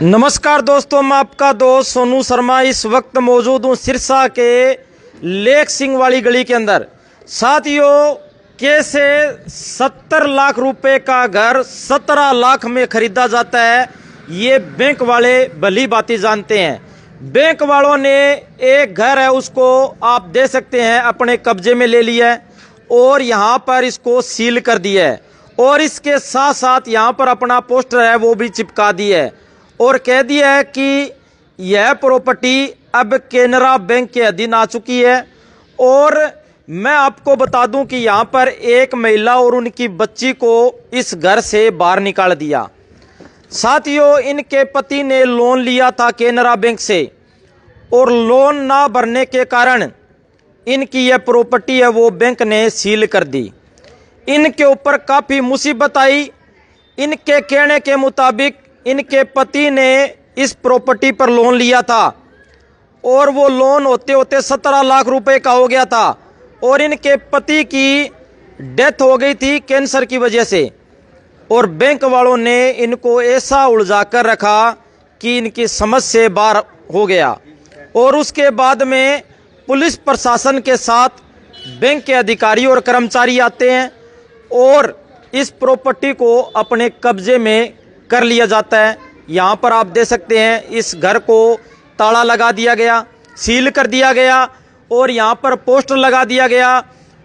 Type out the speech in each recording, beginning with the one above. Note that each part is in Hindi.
नमस्कार दोस्तों, मैं आपका दोस्त सोनू शर्मा इस वक्त मौजूद हूँ सिरसा के लेक सिंह वाली गली के अंदर। साथियों, कैसे 70 लाख रुपए का घर 17 लाख में खरीदा जाता है, ये बैंक वाले भली भांति जानते हैं। बैंक वालों ने एक घर है उसको आप दे सकते हैं अपने कब्जे में ले लिया है और यहाँ पर इसको सील कर दिया है और इसके साथ साथ यहाँ पर अपना पोस्टर है वो भी चिपका दिया है और कह दिया है कि यह प्रॉपर्टी अब केनरा बैंक के अधीन आ चुकी है। और मैं आपको बता दूं कि यहाँ पर एक महिला और उनकी बच्ची को इस घर से बाहर निकाल दिया। साथियों, इनके पति ने लोन लिया था केनरा बैंक से और लोन ना भरने के कारण इनकी यह प्रॉपर्टी है वो बैंक ने सील कर दी। इनके ऊपर काफ़ी मुसीबत आई। इनके कहने के मुताबिक इनके पति ने इस प्रॉपर्टी पर लोन लिया था और वो लोन होते होते 17 लाख रुपए का हो गया था और इनके पति की डेथ हो गई थी कैंसर की वजह से। और बैंक वालों ने इनको ऐसा उलझा कर रखा कि इनकी समझ से बाहर हो गया। और उसके बाद में पुलिस प्रशासन के साथ बैंक के अधिकारी और कर्मचारी आते हैं और इस प्रॉपर्टी को अपने कब्जे में कर लिया जाता है। यहाँ पर आप देख सकते हैं इस घर को ताला लगा दिया गया, सील कर दिया गया और यहाँ पर पोस्टर लगा दिया गया।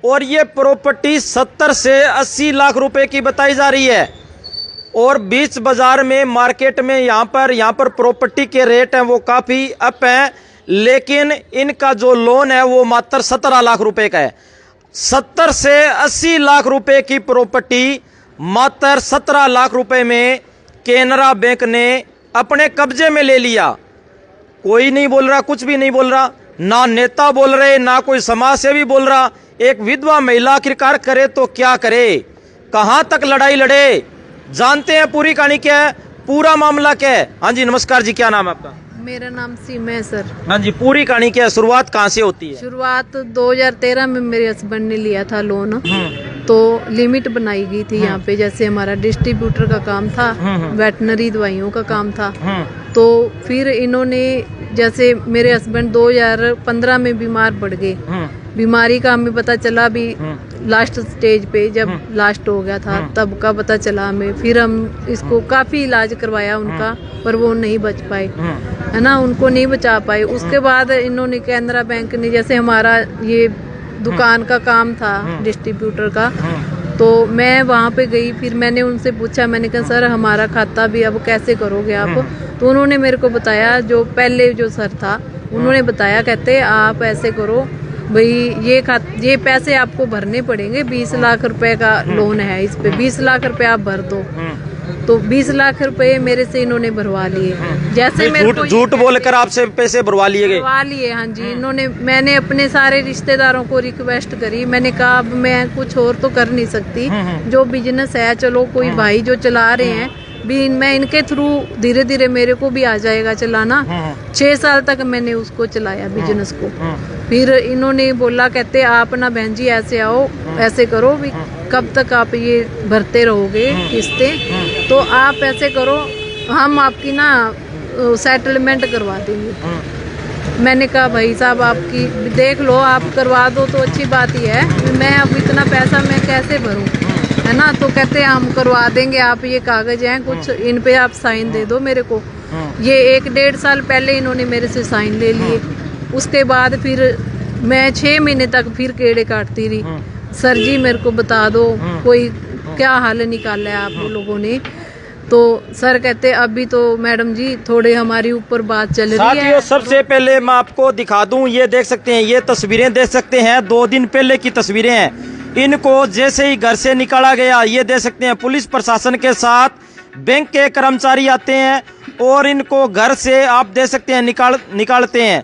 और ये प्रॉपर्टी 70 से 80 लाख रुपए की बताई जा रही है और बीच बाजार में मार्केट में यहाँ पर प्रॉपर्टी के रेट हैं वो काफ़ी अप हैं, लेकिन इनका जो लोन है वो मात्र 17 लाख रुपए का है। 70 से 80 लाख रुपए की प्रॉपर्टी मात्र 17 लाख रुपए में केनरा बैंक ने अपने कब्जे में ले लिया। कोई नहीं बोल रहा, कुछ भी नहीं बोल रहा, ना नेता बोल रहे, ना कोई समाज सेवी बोल रहा। एक विधवा महिला आखिरकार करे तो क्या करे, कहां तक लड़ाई लड़े। जानते हैं पूरी कहानी क्या है, पूरा मामला क्या है। हाँ जी, नमस्कार जी, क्या नाम है आपका? मेरा नाम सीमा है सर। हाँ जी, पूरी कहानी क्या है, शुरुआत कहाँ से होती है? शुरुआत 2013 में मेरे हस्बैंड ने लिया था लोन, तो लिमिट बनाई गई थी यहाँ पे। जैसे हमारा डिस्ट्रीब्यूटर का काम था, वेटनरी दवाइयों का काम था, तो फिर इन्होंने जैसे मेरे हस्बैंड 2015 में बीमार पड़ गए। बीमारी का हमें पता चला भी लास्ट स्टेज पे, जब लास्ट हो गया था तब का पता चला हमें। फिर हम इसको काफी इलाज करवाया उनका, पर वो नहीं बच पाए, है ना, उनको नहीं बचा पाए। उसके बाद इन्होंने केनरा बैंक ने, जैसे हमारा ये दुकान का काम था डिस्ट्रीब्यूटर का, तो मैं वहाँ पे गई। फिर मैंने उनसे पूछा, मैंने कहा सर हमारा खाता भी अब कैसे करोगे आप? तो उन्होंने मेरे को बताया, जो पहले जो सर था उन्होंने बताया, कहते आप ऐसे करो भाई, ये पैसे आपको भरने पड़ेंगे। 20 लाख रुपए का लोन है इस पे, 20 लाख रुपए आप भर दो। तो 20 लाख रुपए मेरे से इन्होंने भरवा लिए। जैसे मेरे को झूठ बोलकर आपसे पैसे भरवा लिए गए? भरवा लिए, हाँ जी। इन्होंने, मैंने अपने सारे रिश्तेदारों को रिक्वेस्ट करी। मैंने कहा अब मैं कुछ और तो कर नहीं सकती, जो बिजनेस है चलो कोई भाई जो चला रहे हैं भी, मैं इनके थ्रू धीरे धीरे मेरे को भी आ जाएगा चलाना। 6 साल तक मैंने उसको चलाया बिजनेस को। फिर इन्होंने बोला, कहते आप ना बहन जी ऐसे आओ, ऐसे करो भी, कब तक आप ये भरते रहोगे किस्तें, तो आप ऐसे करो, हम आपकी ना सेटलमेंट करवा देंगे। मैंने कहा भाई साहब आपकी देख लो, आप करवा दो तो अच्छी बात ही है, मैं अब इतना पैसा मैं कैसे भरूं, है ना। तो कहते हम करवा देंगे, आप ये कागज हैं कुछ, इन पे आप साइन दे दो मेरे को। ये 1-1.5 साल पहले इन्होंने मेरे से साइन ले लिए। उसके बाद फिर मैं 6 महीने तक फिर केड़े काटती रही, सर जी मेरे को बता दो कोई क्या हल निकाला है आप लोगों ने। तो सर कहते अभी तो मैडम जी थोड़े हमारी ऊपर बात चल रही है। सबसे पहले मैं आपको दिखा दूं, ये देख सकते हैं, ये तस्वीरें देख सकते हैं, 2 दिन पहले की तस्वीरें हैं। इनको जैसे ही घर से निकाला गया, ये देख सकते हैं, पुलिस प्रशासन के साथ बैंक के कर्मचारी आते हैं और इनको घर से आप देख सकते हैं निकालते हैं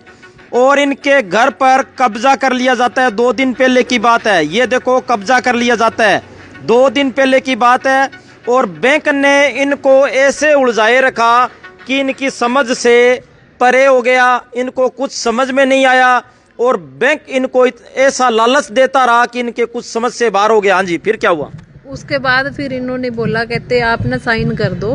और इनके घर पर कब्जा कर लिया जाता है। 2 दिन पहले की बात है, ये देखो कब्जा कर लिया जाता है, 2 दिन पहले की बात है। और बैंक ने इनको ऐसे उलझाए रखा कि इनकी समझ से परे हो गया, इनको कुछ समझ में नहीं आया और बैंक इनको ऐसा लालच देता रहा कि इनके कुछ समझ से बाहर हो गया। हाँ जी, फिर क्या हुआ? उसके बाद फिर इन्होंने बोला, कहते आप ना साइन कर दो,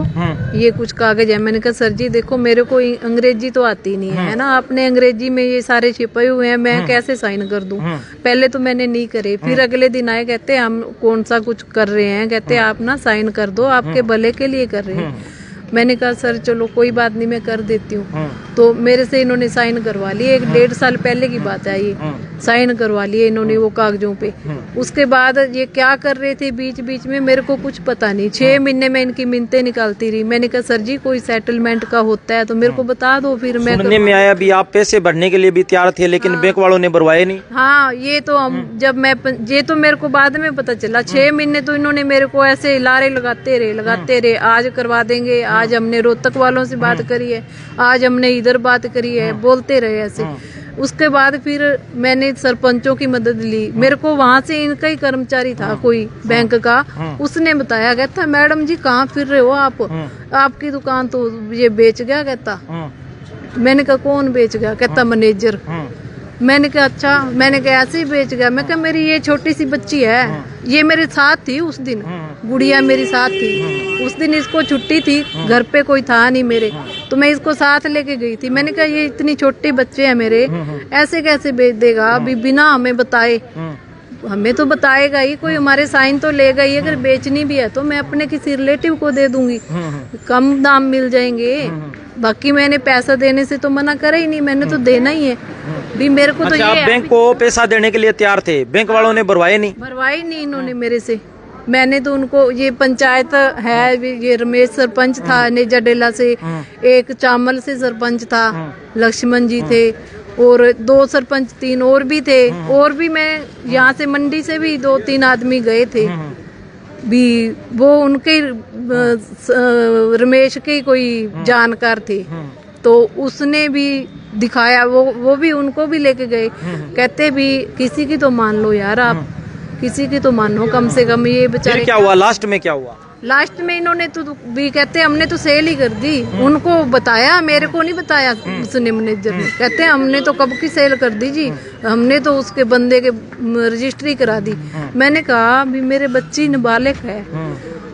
ये कुछ कागज है। मैंने कहा सर जी देखो मेरे को अंग्रेजी तो आती नहीं है ना, आपने अंग्रेजी में ये सारे छिपे हुए हैं, मैं कैसे साइन कर दूं। पहले तो मैंने नहीं करे, फिर अगले दिन आए, कहते हम कौन सा कुछ कर रहे हैं, कहते आप ना साइन कर दो, आपके भले के लिए कर रहे हैं। मैंने कहा सर चलो कोई बात नहीं, मैं कर देती हूँ। तो मेरे से इन्होंने साइन करवा लिए, 1-1.5 साल पहले की बात है ये, साइन करवा लिए इन्होंने वो कागजों पे। उसके बाद ये क्या कर रहे थे बीच बीच में मेरे को कुछ पता नहीं। 6 महीने में इनकी मिन्नतें निकालती रही। मैंने कहा सर जी कोई सेटलमेंट का होता है तो मेरे को बता दो, फिर मैं सुनने में आया भी आप पैसे भरने के लिए भी तैयार थे, लेकिन बैंक वालों ने भरवाए नहीं। हाँ ये तो हम जब मैं ये तो मेरे को बाद में पता चला। 6 महीने तो इन्होंने मेरे को ऐसे लारे लगाते रहे, आज करवा देंगे, आज हमने रोहतक वालों से बात करी है, आज हमने इधर बात करी है, बोलते रहे ऐसे। उसके बाद फिर मैंने सरपंचों की मदद ली। मेरे को वहाँ से इनका ही कर्मचारी था कोई बैंक का, उसने बताया, कहता मैडम जी कहाँ फिर रहे हो आप, आपकी दुकान तो ये बेच गया, कहता। मैंने कहा कौन बेच गया, कहता मैनेजर। मैंने कहा अच्छा, मैंने कहा ऐसे ही बेच गया। मैं कहा मेरी ये छोटी सी बच्ची है, ये मेरे साथ थी उस दिन, गुड़िया मेरी साथ थी उस दिन, इसको छुट्टी थी, घर पे कोई था नहीं मेरे, तो मैं इसको साथ लेके गई थी। मैंने कहा ये इतनी छोटे बच्चे हैं मेरे, ऐसे कैसे बेच देगा अभी बिना हमें बताए। हमें तो बताएगा ही, कोई हमारे साइन तो लेगा ही। अगर बेचनी भी है तो मैं अपने किसी रिलेटिव को दे दूंगी, कम दाम मिल जाएंगे। बाकी मैंने पैसा देने से तो मना करा ही नहीं, मैंने तो देना ही है भी। मेरे को तो अच्छा, ये बैंक को पैसा देने के लिए तैयार थे, बैंक वालों ने भरवाए नहीं? भरवाई नहीं इन्होंने मेरे से। मैंने तो उनको, ये पंचायत है, ये रमेश सरपंच था नेजा डेला से, एक चामल से सरपंच था, लक्ष्मण जी थे, और 2 सरपंच 3 और भी थे, और भी मैं यहाँ से मंडी से भी 2-3 आदमी गए थे भी। वो उनके रमेश के कोई जानकार थे, तो उसने भी दिखाया, वो भी उनको भी लेके गए। कहते भी किसी की तो मान लो यार आप, किसी की तो मानो कम से कम। ये बेचारे क्या हुआ लास्ट में, क्या हुआ लास्ट में? इन्होंने तो भी कहते हमने तो सेल ही कर दी, उनको बताया, मेरे को नहीं बताया उसने, मैनेजर ने। कहते हमने तो कब की सेल कर दी जी, हमने तो उसके बंदे के रजिस्ट्री करा दी। मैंने कहा भी मेरे बच्ची नाबालिग है,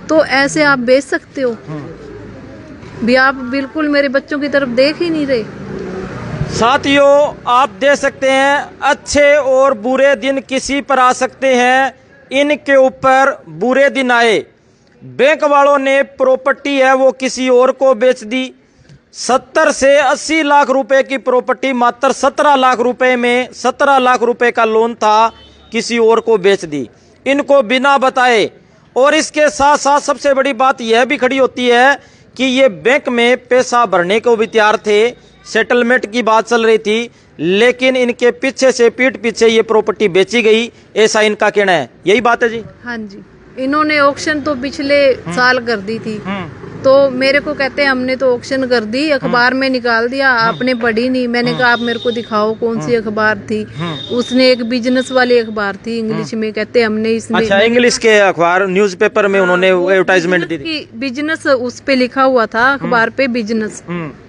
तो ऐसे आप बेच सकते हो भी? आप बिल्कुल मेरे बच्चों की तरफ देख ही नहीं रहे। साथियों आप देख सकते हैं, अच्छे और बुरे दिन किसी पर आ सकते हैं, इनके ऊपर बुरे दिन आए। बैंक वालों ने प्रॉपर्टी है वो किसी और को बेच दी। 70 से 80 लाख रुपए की प्रॉपर्टी मात्र 17 लाख रुपए में, 17 लाख रुपए का लोन था, किसी और को बेच दी, इनको बिना बताए। और इसके साथ साथ सबसे बड़ी बात यह भी खड़ी होती है कि ये बैंक में पैसा भरने को भी तैयार थे, सेटलमेंट की बात चल रही थी, लेकिन इनके पीछे से, पीठ पीछे ये प्रॉपर्टी बेची गई, ऐसा इनका कहना है। यही बात है जी? हाँ जी, इन्होंने ऑक्शन तो पिछले साल कर दी थी, तो मेरे को कहते हैं हमने तो ऑक्शन कर दी, अखबार में निकाल दिया, आपने पढ़ी नहीं। मैंने कहा आप मेरे को दिखाओ कौन सी अखबार थी। उसने एक बिजनेस वाली अखबार थी इंग्लिश में, कहते हमने इसमें, अच्छा इंग्लिश के अखबार न्यूज़पेपर में उन्होंने एडवर्टाइजमेंट दी थी, बिजनेस उस पे लिखा हुआ था अखबार पे बिजनेस,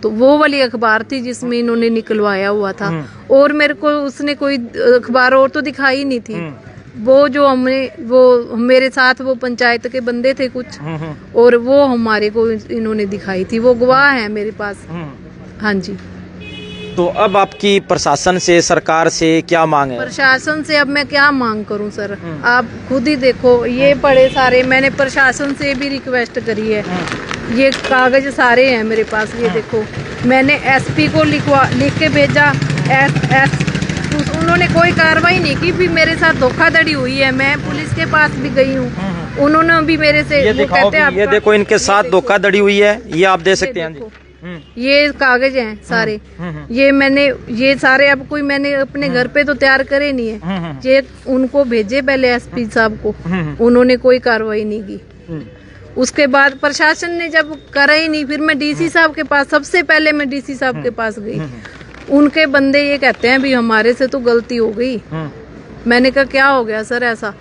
तो वो वाली अखबार थी जिसमें इन्होंने निकलवाया हुआ था। और मेरे को उसने कोई अखबार और तो दिखाई नहीं थी। वो जो वो मेरे साथ वो पंचायत के बंदे थे कुछ, और वो हमारे को इन्होंने दिखाई थी, वो गवाह है मेरे पास। हाँ जी। तो अब आपकी प्रशासन से, सरकार से क्या मांग है? प्रशासन से अब मैं क्या मांग करूं सर, आप खुद ही देखो, ये पड़े सारे, मैंने प्रशासन से भी रिक्वेस्ट करी है, ये कागज सारे हैं मेरे पास, ये देखो। मैंने एसपी को लिख के भेजा, उन्होंने कोई कार्रवाई नहीं की। भी मेरे साथ धोखाधड़ी हुई है, मैं पुलिस के पास भी गई हूँ, उन्होंने भी मेरे से, ये दिखाओ, ये देखो इनके साथ धोखाधड़ी हुई है, ये आप दे सकते हैं जी। ये कागज हैं सारे, ये मैंने, ये सारे अब कोई मैंने अपने घर पे तो तैयार करे नहीं है, ये उनको भेजे पहले एसपी साहब को, उन्होंने कोई कार्रवाई नहीं की। उसके बाद प्रशासन ने जब करा ही नहीं, फिर मैं डीसी साहब के पास, सबसे पहले मैं डीसी साहब के पास गई। उनके बंदे ये कहते हैं भी हमारे से तो गलती हो गई। मैंने कहा क्या हो गया सर ऐसा?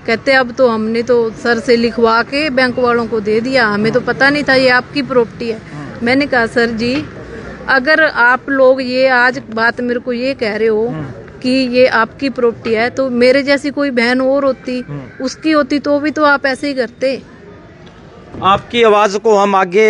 कहते अब तो हमने तो सर से लिखवा के बैंक वालों को दे दिया, हमें तो पता नहीं था ये आपकी प्रॉपर्टी है। मैंने कहा सर जी, अगर आप लोग ये आज बात मेरे को ये कह रहे हो कि ये आपकी प्रॉपर्टी है, तो मेरे जैसी कोई बहन और होती, उसकी होती तो भी तो आप ऐसे ही करते। आपकी आवाज़ को हम आगे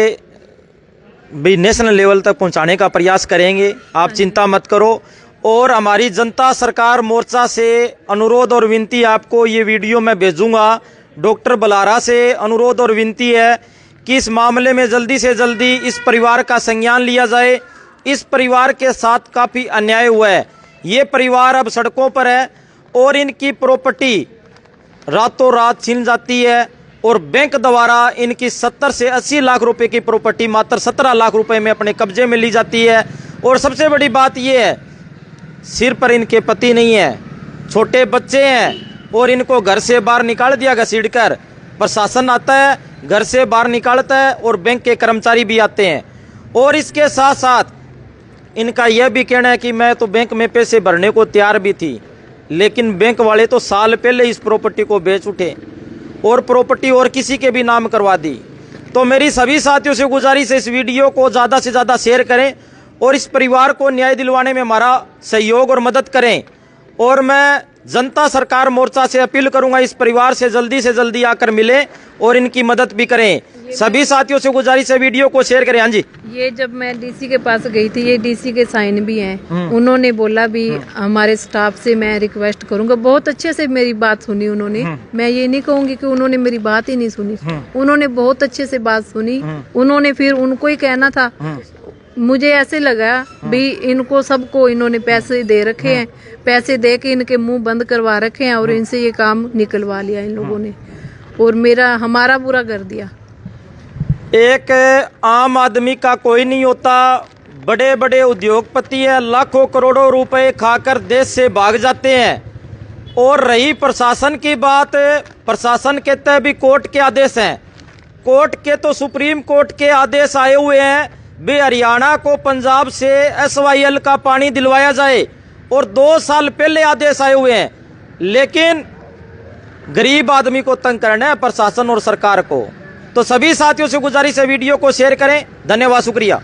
भी नेशनल लेवल तक पहुंचाने का प्रयास करेंगे, आप चिंता मत करो। और हमारी जनता सरकार मोर्चा से अनुरोध और विनती, आपको ये वीडियो मैं भेजूंगा। डॉक्टर बलारा से अनुरोध और विनती है कि इस मामले में जल्दी से जल्दी इस परिवार का संज्ञान लिया जाए। इस परिवार के साथ काफ़ी अन्याय हुआ है। ये परिवार अब सड़कों पर है और इनकी प्रॉपर्टी रातों रात छीन जाती है और बैंक द्वारा इनकी 70 से 80 लाख रुपए की प्रॉपर्टी मात्र 17 लाख रुपए में अपने कब्जे में ली जाती है। और सबसे बड़ी बात यह है, सिर पर इनके पति नहीं है, छोटे बच्चे हैं और इनको घर से बाहर निकाल दिया घसीट कर। प्रशासन आता है, घर से बाहर निकालता है और बैंक के कर्मचारी भी आते हैं। और इसके साथ साथ इनका यह भी कहना है कि मैं तो बैंक में पैसे भरने को तैयार भी थी, लेकिन बैंक वाले तो साल पहले इस प्रॉपर्टी को बेच उठे और प्रॉपर्टी और किसी के भी नाम करवा दी। तो मेरी सभी साथियों से गुजारिश है, इस वीडियो को ज़्यादा से ज़्यादा शेयर करें और इस परिवार को न्याय दिलवाने में हमारा सहयोग और मदद करें। और मैं जनता सरकार मोर्चा से अपील करूंगा, इस परिवार से जल्दी आकर मिले और इनकी मदद भी करें। सभी साथियों से गुजारिश है, वीडियो को शेयर करें। हाँ जी, ये जब मैं डीसी के पास गई थी, ये डीसी के साइन भी हैं, उन्होंने बोला भी हमारे स्टाफ से मैं रिक्वेस्ट करूंगा। बहुत अच्छे से मेरी बात सुनी उन्होंने। मैं ये नहीं कहूंगी कि उन्होंने मेरी बात ही नहीं सुनी, उन्होंने बहुत अच्छे से बात सुनी। उन्होंने फिर उनको ही कहना था। मुझे ऐसे लगा भी इनको सबको इन्होंने पैसे दे रखे हैं, पैसे दे के इनके मुंह बंद करवा रखे हैं और इनसे ये काम निकलवा लिया इन लोगों ने और हमारा बुरा कर दिया। एक आम आदमी का कोई नहीं होता, बड़े बड़े उद्योगपति है, लाखों करोड़ों रुपए खाकर देश से भाग जाते हैं। और रही प्रशासन की बात, प्रशासन कहता है भी कोर्ट के आदेश हैं। कोर्ट के तो सुप्रीम कोर्ट के आदेश आए हुए हैं भी हरियाणा को पंजाब से SYL का पानी दिलवाया जाए और 2 साल पहले आदेश आए हुए हैं, लेकिन गरीब आदमी को तंग करना है प्रशासन और सरकार को। तो सभी साथियों से गुजारिश है, वीडियो को शेयर करें। धन्यवाद, शुक्रिया।